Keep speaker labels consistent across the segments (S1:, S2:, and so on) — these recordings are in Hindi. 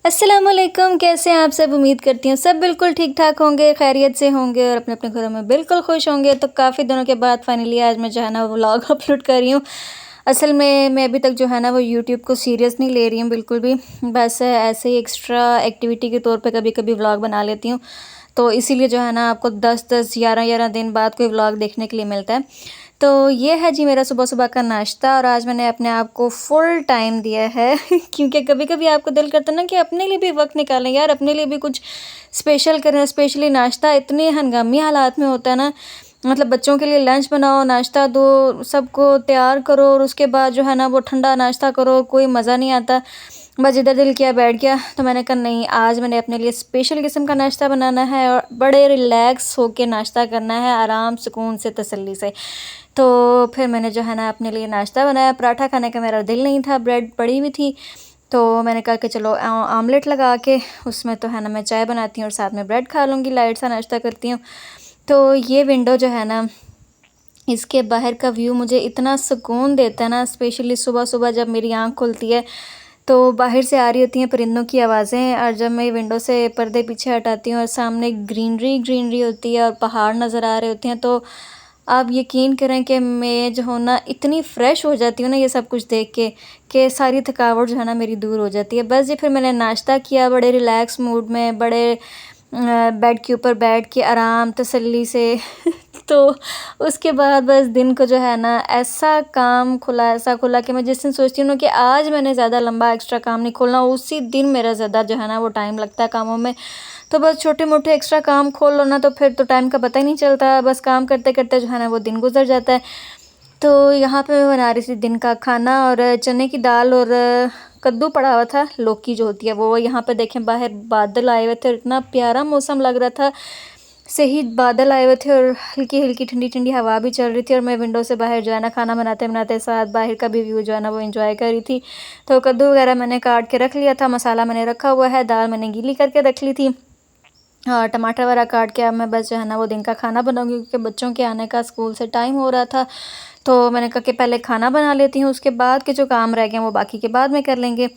S1: अस्सलामुअलैकुम, कैसे हैं आप सब। उम्मीद करती हूँ सब बिल्कुल ठीक ठाक होंगे, खैरियत से होंगे और अपने अपने घरों में बिल्कुल खुश होंगे। तो काफ़ी दिनों के बाद फाइनली आज मैं जो है ना वो व्लॉग अपलोड कर रही हूँ। असल में मैं अभी तक जो है ना वो यूट्यूब को सीरियस नहीं ले रही हूँ बिल्कुल भी। बस ऐसे ही एक्स्ट्रा एक्टिविटी के तौर पे कभी कभी व्लॉग बना लेती हूँ। तो इसीलिए जो है ना आपको 10-10 11-11 दिन बाद कोई व्लॉग देखने के लिए मिलता है। तो ये है जी मेरा सुबह सुबह का नाश्ता और आज मैंने अपने आप को फुल टाइम दिया है क्योंकि कभी कभी आपको दिल करता है ना कि अपने लिए भी वक्त निकालें यार, अपने लिए भी कुछ स्पेशल करें। स्पेशली नाश्ता इतने हंगामी हालात में होता है ना, मतलब बच्चों के लिए लंच बनाओ, नाश्ता दो, सबको तैयार करो और उसके बाद जो है ना वो ठंडा नाश्ता करो, कोई मज़ा नहीं आता। बस इधर दिल किया बैठ गया। तो मैंने कहा नहीं, आज मैंने अपने लिए स्पेशल किस्म का नाश्ता बनाना है और बड़े रिलैक्स होके नाश्ता करना है, आराम सुकून से तसल्ली से। तो फिर मैंने जो है ना अपने लिए नाश्ता बनाया। पराठा खाने का मेरा दिल नहीं था, ब्रेड पड़ी हुई थी। तो मैंने कहा कि चलो आमलेट लगा के उसमें तो है ना मैं चाय बनाती हूँ और साथ में ब्रेड खा लूँगी, लाइट सा नाश्ता करती हूँ। तो ये विंडो जो है ना, इसके बाहर का व्यू मुझे इतना सुकून देता है ना, स्पेशली सुबह सुबह जब मेरी आँख खुलती है तो बाहर से आ रही होती हैं परिंदों की आवाज़ें, और जब मैं विंडो से पर्दे पीछे हटाती हूँ और सामने ग्रीनरी ग्रीनरी होती है और पहाड़ नज़र आ रहे होते हैं, तो आप यकीन करें कि मैं जो हूँ ना इतनी फ़्रेश हो जाती हूँ ना ये सब कुछ देख के, कि सारी थकावट जो है ना मेरी दूर हो जाती है। बस जी फिर मैंने नाश्ता किया बड़े रिलैक्स मूड में, बड़े बेड के ऊपर बैठ के आराम तसल्ली से तो उसके बाद बस दिन को जो है ना ऐसा काम खुला, ऐसा खुला कि मैं जिस दिन सोचती हूँ ना कि आज मैंने ज़्यादा लंबा एक्स्ट्रा काम नहीं खोलना, उसी दिन मेरा ज़्यादा जो है ना वो टाइम लगता है कामों में। तो बस छोटे मोटे एक्स्ट्रा काम खोल लो ना तो फिर तो टाइम का पता ही नहीं चलता, बस काम करते करते जो है ना वो दिन गुजर जाता है। तो यहाँ पे मैं बना रही थी दिन का खाना और चने की दाल और कद्दू पड़ा हुआ था, लौकी जो होती है वो। यहाँ पे देखें बाहर बादल आए हुए थे और इतना प्यारा मौसम लग रहा था, सही बादल आए हुए थे और हल्की हल्की ठंडी ठंडी हवा भी चल रही थी और मैं विंडो से बाहर जो है ना खाना बनाते बनाते साथ बाहर का भी व्यू जो है ना वो एंजॉय कर रही थी। तो कद्दू वगैरह मैंने काट के रख लिया था, मसाला मैंने रखा हुआ है, दाल मैंने गीली करके रख ली थी और टमाटर वगैरह काट के अब मैं बस जो है ना वो दिन का खाना बनाऊंगी क्योंकि बच्चों के आने का स्कूल से टाइम हो रहा था। तो मैंने कहा कि पहले खाना बना लेती हूँ, उसके बाद के जो काम रह गए वो बाकी के बाद में कर लेंगे।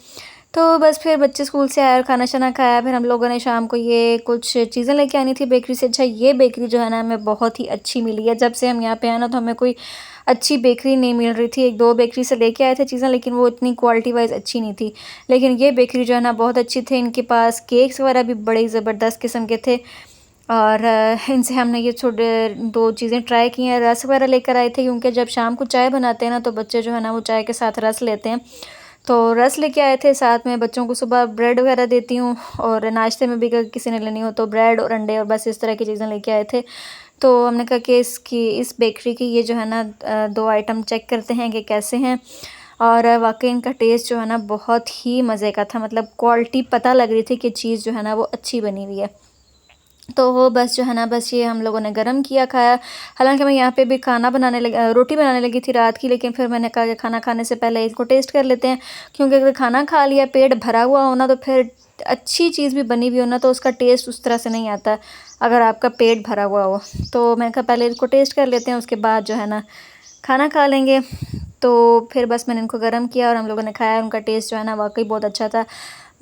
S1: तो बस फिर बच्चे स्कूल से आए और खाना शाना खाया, फिर हम लोगों ने शाम को ये कुछ चीज़ें लेके आनी थी बेकरी से। अच्छा ये बेकरी जो है ना हमें बहुत ही अच्छी मिली है, जब से हम यहाँ पे आए ना तो हमें कोई अच्छी बेकरी नहीं मिल रही थी। एक दो बेकरी से लेके आए थे चीज़ें लेकिन वो इतनी क्वालिटी वाइज अच्छी नहीं थी, लेकिन ये बेकरी जो है ना बहुत अच्छी थी। इनके पास केक्स वगैरह भी बड़े ज़बरदस्त किस्म के थे और इनसे हमने ये छोटे दो चीज़ें ट्राई की हैं। रस वगैरह लेकर आए थे क्योंकि जब शाम को चाय बनाते हैं ना तो बच्चे जो है ना वो चाय के साथ रस लेते हैं, तो रस लेके आए थे। साथ में बच्चों को सुबह ब्रेड वगैरह देती हूँ और नाश्ते में भी अगर किसी ने लेनी हो तो ब्रेड और अंडे और बस इस तरह की चीज़ें लेके आए थे। तो हमने कहा कि इस बेकरी की ये जो है ना दो आइटम चेक करते हैं कि कैसे हैं। और वाकई इनका टेस्ट जो है ना बहुत ही मज़े का था, मतलब क्वालिटी पता लग रही थी कि चीज़ जो है ना वो अच्छी बनी हुई है। तो वो बस जो है ना बस ये हम लोगों ने गरम किया खाया। हालांकि मैं यहाँ पे भी खाना बनाने लगी, रोटी बनाने लगी थी रात की, लेकिन फिर मैंने कहा कि खाना खाने से पहले इसको टेस्ट कर लेते हैं, क्योंकि अगर खाना खा लिया पेट भरा हुआ हो ना तो फिर अच्छी चीज़ भी बनी हुई हो ना तो उसका टेस्ट उस तरह से नहीं आता अगर आपका पेट भरा हुआ हो। तो मैंने कहा पहले इसको टेस्ट कर लेते हैं, उसके बाद जो है ना खाना खा लेंगे। तो फिर बस मैंने इनको गर्म किया और हम लोगों ने खाया, उनका टेस्ट जो है ना वाकई बहुत अच्छा था।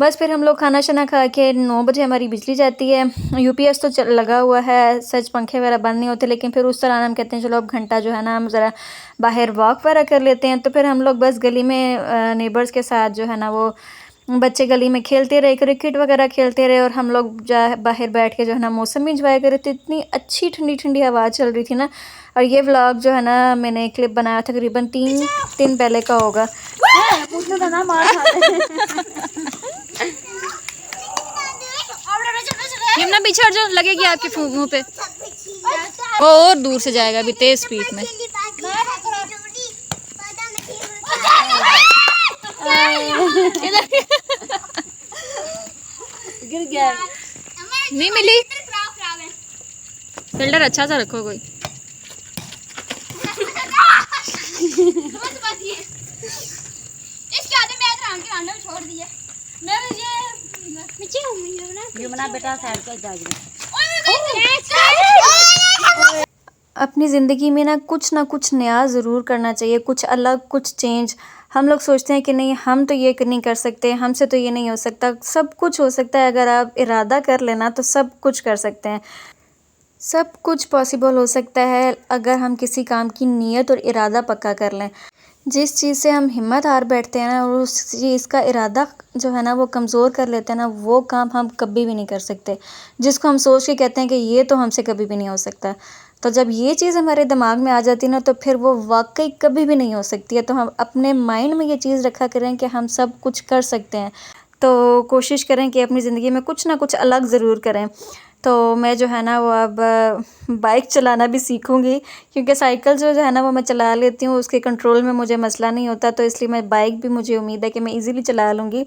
S1: बस फिर हम लोग खाना शाना खा के 9 बजे हमारी बिजली जाती है। यूपीएस तो लगा हुआ है, सच पंखे वगैरह बंद नहीं होते, लेकिन फिर उस तरह हम कहते हैं चलो अब घंटा जो है ना हम ज़रा बाहर वॉक वगैरह कर लेते हैं। तो फिर हम लोग बस गली में नेबर्स के साथ जो है ना वो बच्चे गली में खेलते रहे, क्रिकेट वगैरह खेलते रहे और हम लोग जा बाहर बैठ के जो है ना मौसम भी इंजॉय कर रहे थे। इतनी अच्छी ठंडी ठंडी हवा चल रही थी ना। और ये व्लॉग जो है ना मैंने क्लिप बनाया था तकरीबन 3 दिन पहले का होगा।
S2: पूछना था ना मार
S1: यमुना पीछे हट जाओ, लगेगी आपके मुंह पे। वो और दूर से जाएगा अभी तेज स्पीड में।
S2: गिर गया,
S1: नहीं मिली। फिल्टर अच्छा सा रखो कोई।
S3: छोड़ दिया
S2: यमुना बेटा साइड पे जा।
S1: अपनी ज़िंदगी में ना कुछ नया ज़रूर करना चाहिए, कुछ अलग, कुछ चेंज। हम लोग सोचते हैं कि नहीं हम तो ये नहीं कर सकते, हमसे तो ये नहीं हो सकता। सब कुछ हो सकता है, अगर आप इरादा कर लेना तो सब कुछ कर सकते हैं। सब कुछ पॉसिबल हो सकता है अगर हम किसी काम की नीयत और इरादा पक्का कर लें। जिस चीज़ से हम हिम्मत हार बैठते हैं ना और उस चीज़ का इरादा जो है ना वो कमज़ोर कर लेते हैं ना, वो काम हम कभी भी नहीं कर सकते। जिसको हम सोच के कहते हैं कि ये तो हमसे कभी भी नहीं हो सकता। तो जब ये चीज़ हमारे दिमाग में आ जाती है ना तो फिर वो वाक़ई कभी भी नहीं हो सकती है। तो हम अपने माइंड में ये चीज़ रखा करें कि हम सब कुछ कर सकते हैं। तो कोशिश करें कि अपनी ज़िंदगी में कुछ ना कुछ अलग ज़रूर करें। तो मैं जो है ना वो अब बाइक चलाना भी सीखूँगी, क्योंकि साइकिल जो है ना वो मैं चला लेती हूँ, उसके कंट्रोल में मुझे मसला नहीं होता, तो इसलिए मैं बाइक भी मुझे उम्मीद है कि मैं ईज़िली चला लूँगी।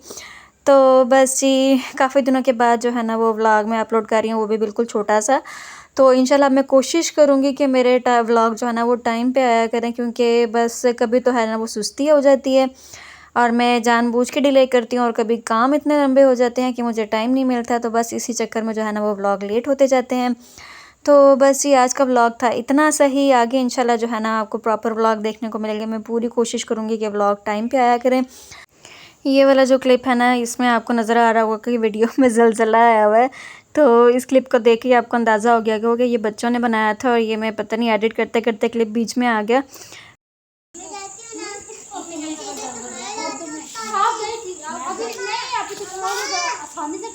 S1: तो बस जी, काफ़ी दिनों के बाद जो है ना वो व्लॉग मैं अपलोड कर रही हूँ, वो भी बिल्कुल छोटा-सा। तो इंशाल्लाह मैं कोशिश करूँगी कि मेरे व्लॉग जो है ना वो टाइम पे आया करें, क्योंकि बस कभी तो है ना वो सुस्ती हो जाती है और मैं जानबूझ के डिले करती हूँ, और कभी काम इतने लंबे हो जाते हैं कि मुझे टाइम नहीं मिलता, तो बस इसी चक्कर में जो है ना वो व्लॉग लेट होते जाते हैं। तो बस ये आज का व्लॉग था इतना सही। आगे इंशाल्लाह जो है ना आपको प्रॉपर व्लॉग देखने को मिलेंगे। मैं पूरी कोशिश करूँगी कि व्लॉग टाइम पे आया करें। ये वाला जो क्लिप है ना, इसमें आपको नज़र आ रहा होगा कि वीडियो में ज़लज़ला आया हुआ है। तो इस क्लिप को देख के आपको अंदाज़ा हो गया कि ये बच्चों ने बनाया था, और ये मैं पता नहीं एडिट करते करते क्लिप बीच में आ गया।
S3: आसानी से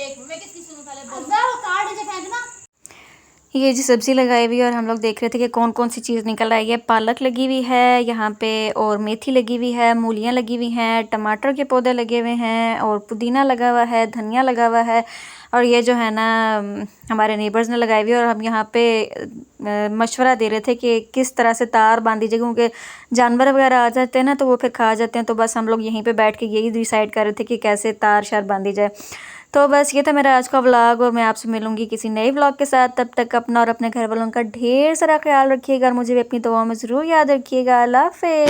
S3: एक मैं किसकी सुनूं पहले बोल वो कार्ड है फेंकना।
S1: ये जी सब्ज़ी लगाई हुई है, और हम लोग देख रहे थे कि कौन कौन सी चीज़ निकल आई है। पालक लगी हुई है यहाँ पे, और मेथी लगी हुई है, मूलियाँ लगी हुई हैं, टमाटर के पौधे लगे हुए हैं, और पुदीना लगा हुआ है, धनिया लगा हुआ है। और ये जो है ना हमारे नेबर्स ने लगाई हुई है, और हम यहाँ पे मशवरा दे रहे थे कि किस तरह से तार बांधी जाए, क्योंकि जानवर वगैरह आ जाते हैं ना तो वो फिर खा जाते हैं। तो बस हम लोग यहीं पे बैठ के यही डिसाइड कर रहे थे कि कैसे तार शार बांधी जाए। तो बस ये था मेरा आज का व्लॉग, और मैं आपसे मिलूंगी किसी नए व्लॉग के साथ। तब तक अपना और अपने घर वालों का ढेर सारा ख्याल रखिएगा, और मुझे भी अपनी दुआओं में ज़रूर याद रखिएगा। अल्लाह हाफ़िज़।